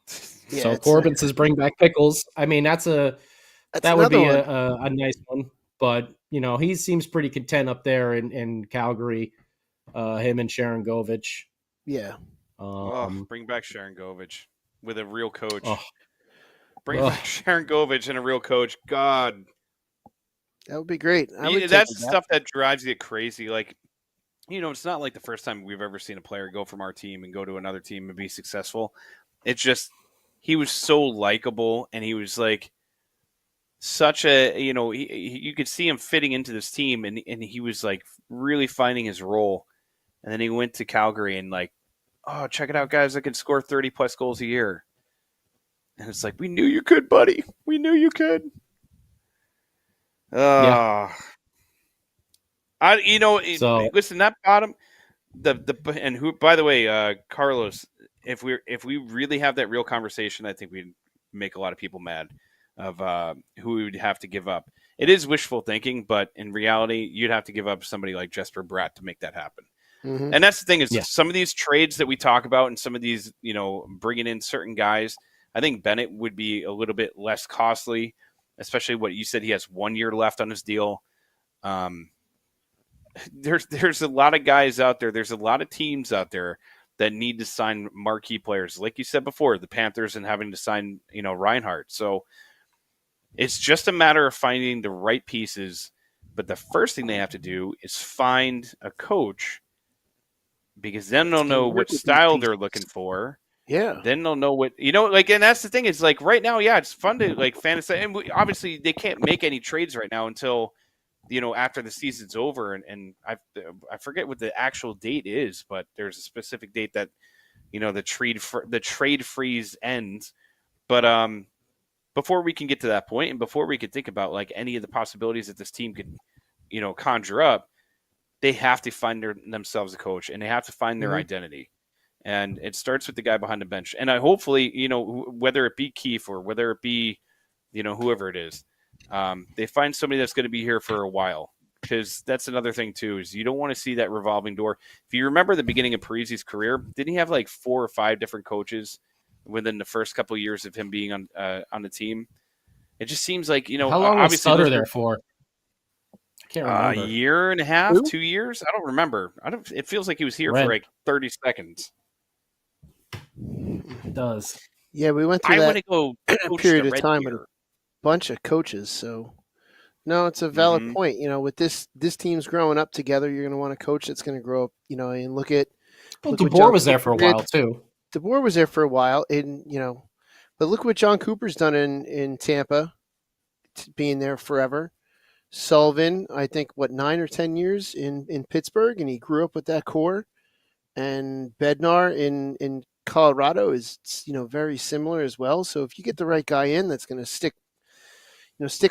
So Corbin says bring back Pickles. I mean, that would be a nice one. But, he seems pretty content up there in Calgary, him and Sharon Govich. Yeah. Bring back Sharon Govich with a real coach. Bring back Sharon Govich and a real coach. God. That would be great. That's the stuff that drives you crazy. Like, it's not like the first time we've ever seen a player go from our team and go to another team and be successful. It's just he was so likable, and he was like such a, you could see him fitting into this team, and he was like really finding his role. And then he went to Calgary and like, oh, check it out, guys! I can score 30+ goals a year. And it's like, we knew you could, buddy. We knew you could. Listen, that bottom, and who, by the way, Carlos, if we really have that real conversation, I think we'd make a lot of people mad of who we would have to give up. It is wishful thinking, but in reality, you'd have to give up somebody like Jesper Bratt to make that happen. Mm-hmm. And that's the thing is some of these trades that we talk about and some of these, bringing in certain guys, I think Bennett would be a little bit less costly, especially what you said. He has 1 year left on his deal. There's a lot of guys out there. There's a lot of teams out there that need to sign marquee players. Like you said before, the Panthers and having to sign, Reinhart. So it's just a matter of finding the right pieces. But the first thing they have to do is find a coach, because then they'll know what style they're looking for. Yeah. Then they'll know what, and that's the thing. It's like right now, it's fun to like fantasy. And obviously they can't make any trades right now until, after the season's over. And I forget what the actual date is, but there's a specific date that, the trade freeze ends. But before we can get to that point and before we could think about like any of the possibilities that this team could, conjure up, they have to find themselves a coach and they have to find their identity. And it starts with the guy behind the bench. And I hopefully, whether it be Keefe or whether it be, whoever it is, they find somebody that's going to be here for a while. Because that's another thing, too, is you don't want to see that revolving door. If you remember the beginning of Parise's career, didn't he have like 4 or 5 different coaches within the first couple of years of him being on the team? It just seems like, how long was Sutter there for? I can't remember. A year and a half, 2 years? I don't remember. It feels like he was here for like 30 seconds. It does. Yeah, we went through that period of time with a bunch of coaches. So, no, it's a valid point. With this team's growing up together, you're going to want a coach that's going to grow up. And look at. Well, DeBoer was there for a while too. DeBoer was there for a while, and but look what John Cooper's done in Tampa, being there forever. Sullivan, I think, 9 or 10 years in Pittsburgh, and he grew up with that core. And Bednar in Colorado is, very similar as well. So if you get the right guy in that's going to stick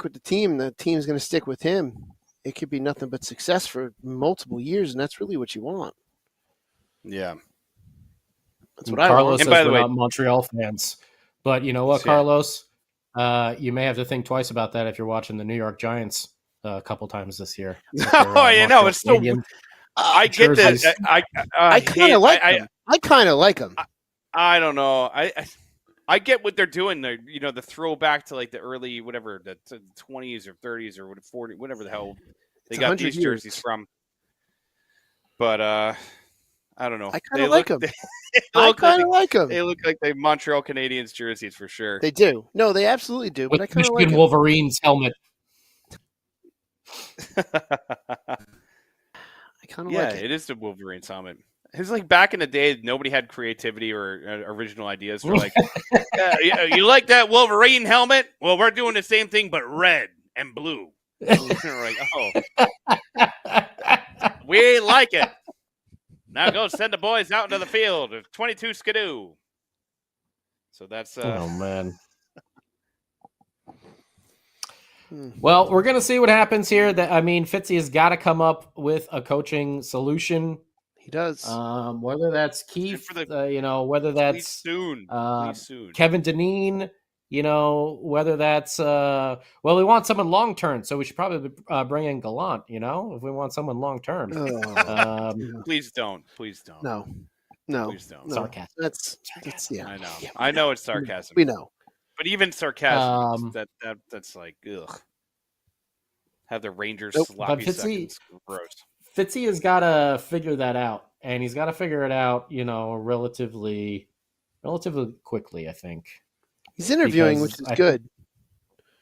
with the team's going to stick with him. It could be nothing but success for multiple years, and that's really what you want. Yeah. That's what I want. Carlos says we're not Montreal fans. But you know what, Carlos? You may have to think twice about that if you're watching the New York Giants. a couple times this year. Oh, you know, it's so. I get that. I kind of like them. I kind of like them. I don't know. I get what they're doing. They're, the throwback to like the early whatever the 20s or 30s or 40, whatever the hell they got these jerseys from. But I don't know. I kind of like them. I kind of like them. They look like the Montreal Canadiens jerseys for sure. They do. No, they absolutely do. But I kind of like Michigan Wolverines helmet. I kind of like it. It is the Wolverines helmet. It's like back in the day, nobody had creativity or original ideas. We're like, you like that Wolverine helmet? Well, we're doing the same thing, but red and blue. We're like, oh, we like it. Now go send the boys out into the field. 22 skidoo. So that's. Oh man. Well, we're gonna see what happens here. Fitzy has got to come up with a coaching solution. He does. Whether that's Keith, whether that's soon. Kevin Dineen, whether that's we want someone long term, so we should probably bring in Gallant. If we want someone long term. Please don't. No. Please don't. No. Sarcasm. That's yeah. I know. I know it's sarcasm. We know. But even sarcasm, that's like ugh. Have the Rangers sloppy seconds. Gross. Fitzy has got to figure that out, and he's got to figure it out, relatively quickly. I think he's interviewing, which is good.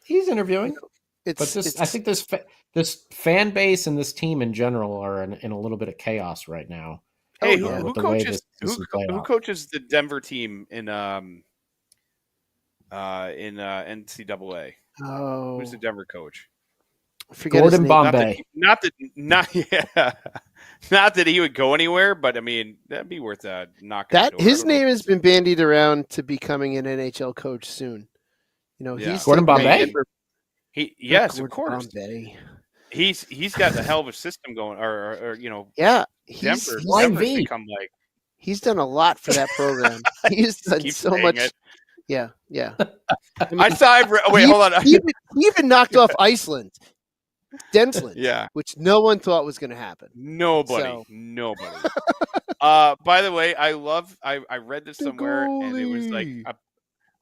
He's interviewing, I think this fan base and this team in general are in a little bit of chaos right now. Hey, who coaches the Denver team in NCAA? Oh, who's the Denver coach? Gordon Bombay. Not that he would go anywhere, but I mean that'd be worth a knock. His name has been bandied around to becoming an NHL coach soon. He's Gordon Bombay. Yes, of course. Bombay. He's got a hell of a system going, or Denver's become like. He's done a lot for that program. He's done so much. Yeah. I thought. Hold on. He even knocked off Iceland. Densland, yeah, which no one thought was going to happen. Nobody. By the way, I read this somewhere, and it was like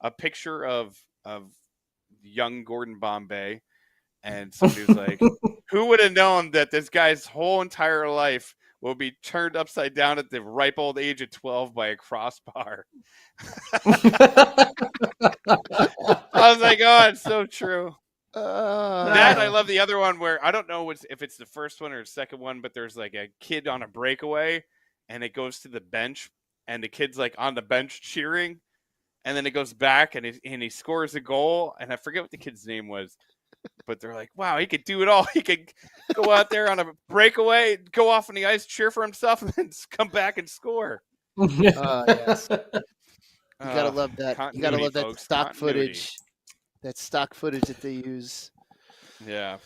a picture of young Gordon Bombay, and somebody was like, "Who would have known that this guy's whole entire life will be turned upside down at the ripe old age of 12 by a crossbar?" I was like, "Oh, it's so true." I love the other one where I don't know if it's the first one or the second one, but there's like a kid on a breakaway and it goes to the bench and the kid's like on the bench cheering, and then it goes back and he scores a goal, and I forget what the kid's name was, but they're like, wow, he could do it all. He could go out there on a breakaway, go off on the ice, cheer for himself, and then come back and score. Yes. You gotta love that. You gotta love that stock footage. That stock footage that they use. Yeah.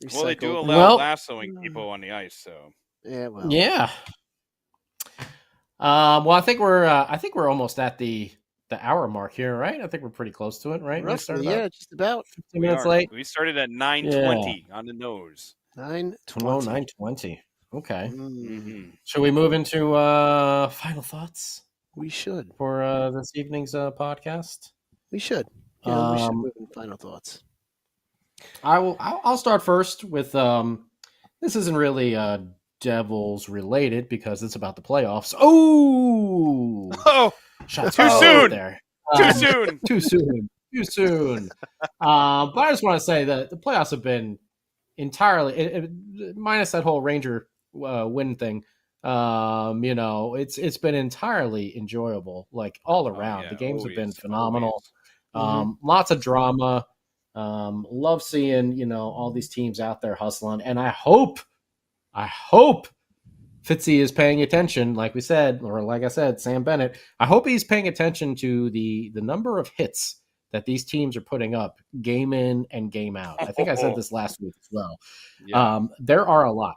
Recycled. Well, they do allow lassoing people on the ice, so. Yeah. Well. Yeah. I think we're almost at the hour mark here, right? I think we're pretty close to it, right? Roughly, just about 15 minutes late. We started at 9:20 on the nose. 9:20. 9:20. Okay. Mm-hmm. Should we move into final thoughts? We should for this evening's podcast. We should. Yeah, we should move into final thoughts. I'll start first with this isn't really Devils related because it's about the playoffs. Shots too soon there. Too soon. But I just want to say that the playoffs have been entirely minus that whole Ranger win thing. It's been entirely enjoyable, like all around. The games have been phenomenal. Lots of drama. Love seeing, all these teams out there hustling. And I hope Fitzy is paying attention, like we said, or like I said, Sam Bennett. I hope he's paying attention to the number of hits that these teams are putting up game in and game out. I think I said this last week as well. Yeah. There are a lot.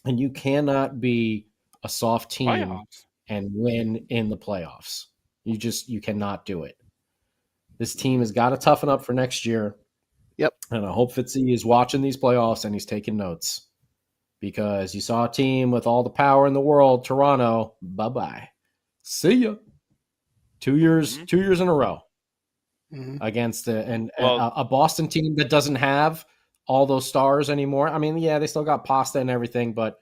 And you cannot be a soft team and win in the playoffs. You cannot do it. This team has got to toughen up for next year. Yep. And I hope Fitzy is watching these playoffs and he's taking notes, because you saw a team with all the power in the world, Toronto. Bye-bye. See ya. 2 years in a row against a Boston team that doesn't have all those stars anymore. I mean, yeah, they still got Pasta and everything, but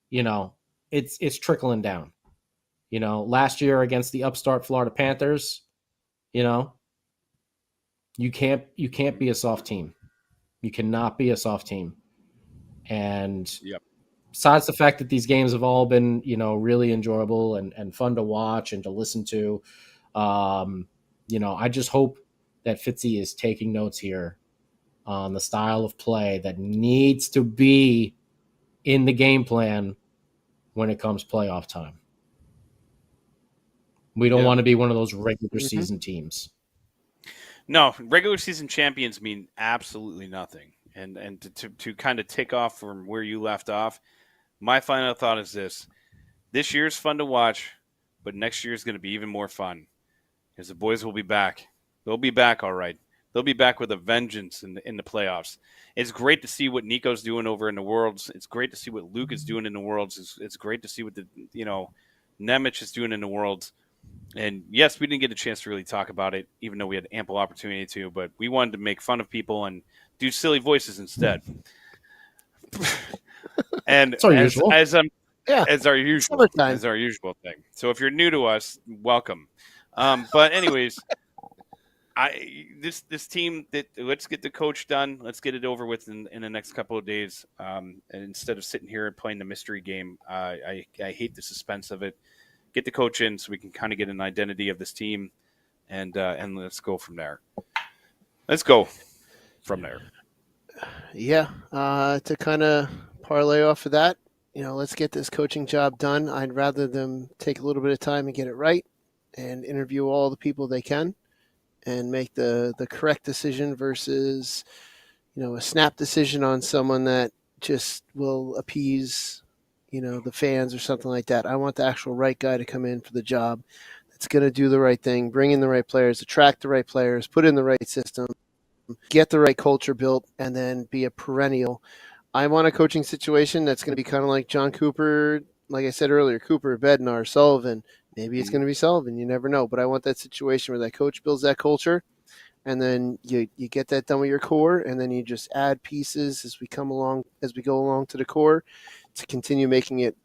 it's trickling down. Last year against the upstart Florida Panthers, you can't be a soft team. You cannot be a soft team. And besides the fact that these games have all been, really enjoyable and fun to watch and to listen to, I just hope that Fitzy is taking notes here on the style of play that needs to be in the game plan when it comes playoff time. We don't want to be one of those regular season teams. No, regular season champions mean absolutely nothing. And to kind of tick off from where you left off, my final thought is this. This year's fun to watch, but next year is going to be even more fun because the boys will be back. They'll be back all right. They'll be back with a vengeance in the playoffs. It's great to see what Nico's doing over in the Worlds. It's great to see what Luke is doing in the Worlds. It's great to see what Nemec is doing in the Worlds. And yes, we didn't get a chance to really talk about it, even though we had ample opportunity to, but we wanted to make fun of people and do silly voices instead. And it's our usual. As our usual thing. So if you're new to us, welcome. But anyways, this team, let's get the coach done. Let's get it over with in the next couple of days. And instead of sitting here and playing the mystery game, I hate the suspense of it. Get the coach in so we can kind of get an identity of this team, and let's go from there. Yeah, to kind of parlay off of that, let's get this coaching job done. I'd rather them take a little bit of time and get it right and interview all the people they can and make the correct decision versus, a snap decision on someone that just will appease the fans or something like that. I want the actual right guy to come in for the job that's going to do the right thing, bring in the right players, attract the right players, put in the right system, get the right culture built, and then be a perennial. I want a coaching situation that's going to be kind of like John Cooper, like I said earlier, Cooper, Bednar, Sullivan. Maybe it's going to be Sullivan. You never know. But I want that situation where that coach builds that culture, and then you get that done with your core, and then you just add pieces as we go along to the core to continue making it,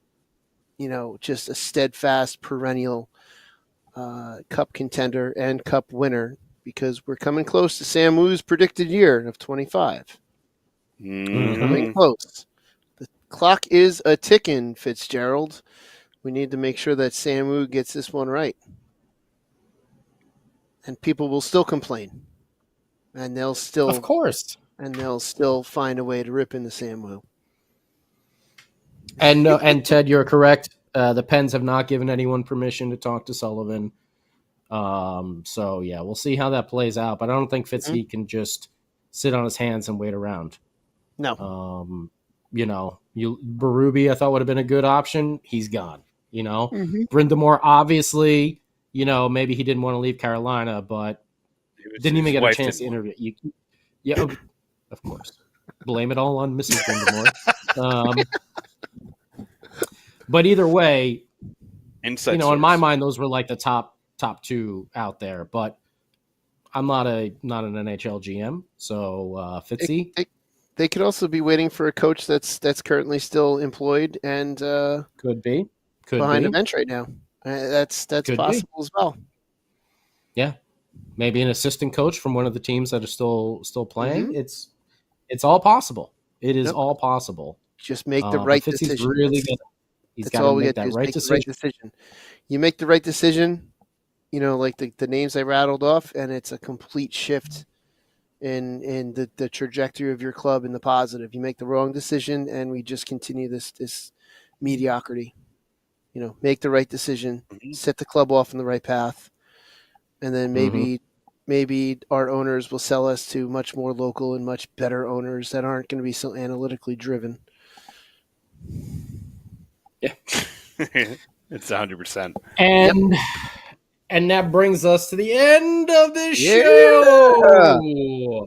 just a steadfast, perennial cup contender and cup winner, because we're coming close to Sam Wu's predicted year of 25. Coming close. The clock is a ticking, Fitzgerald. We need to make sure that Sam Wu gets this one right. And people will still complain. And they'll still... Of course. And they'll still find a way to rip into Sam Wu. And Ted, you're correct. The Pens have not given anyone permission to talk to Sullivan. So, yeah, we'll see how that plays out. But I don't think Fitzy can just sit on his hands and wait around. No. Berube I thought would have been a good option. He's gone. Brindamore, obviously, maybe he didn't want to leave Carolina, but didn't even get a chance to interview. Of course. Blame it all on Mrs. Brindamore. But either way, in my mind, those were like the top two out there. But I'm not an NHL GM, so Fitzy. They could also be waiting for a coach that's currently still employed and could be behind a bench right now. That's possible as well. Yeah, maybe an assistant coach from one of the teams that are still playing. It's all possible. It is all possible. Just make the right decision. Really good. He's got to make that right decision. You make the right decision, like the names I rattled off, and it's a complete shift in the trajectory of your club in the positive. You make the wrong decision, and we just continue this mediocrity. Make the right decision, set the club off in the right path, and then maybe our owners will sell us to much more local and much better owners that aren't going to be so analytically driven. Yeah, it's 100%. And that brings us to the end of this show.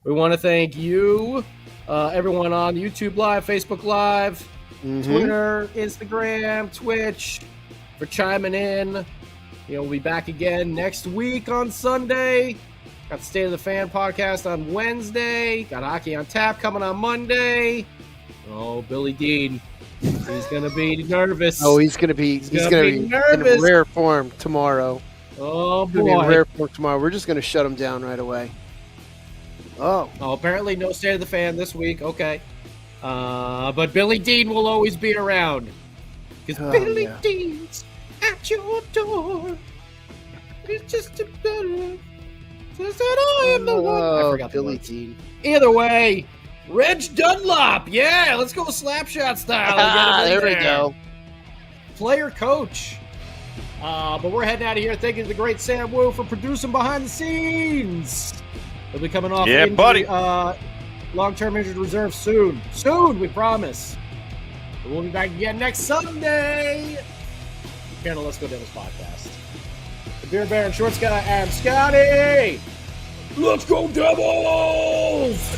We want to thank you, everyone on YouTube Live, Facebook Live, Twitter, Instagram, Twitch, for chiming in. We'll be back again next week on Sunday. Got the State of the Fan podcast on Wednesday. Got Hockey on Tap coming on Monday. Oh, Billy Dean. He's going to be nervous. Oh, he's going to be nervous. In rare form tomorrow. Oh, boy. In rare form tomorrow. We're just going to shut him down right away. Oh, apparently no State of the Fan this week. Okay. But Billy Dean will always be around. Because Billy Dean's at your door. It's just a better. Says that I am the one. I forgot Billy Dean. Either way, Reg Dunlop. Yeah, let's go Slapshot style. There we go. Player coach. But we're heading out of here. Thank you to the great Sam Wu for producing behind the scenes. He'll be coming off long-term injured reserve soon. Soon, we promise. We'll be back again next Sunday. Here on the Let's Go Devils podcast. The Beer Baron Shorts Guy and Scotty. Let's go Devils!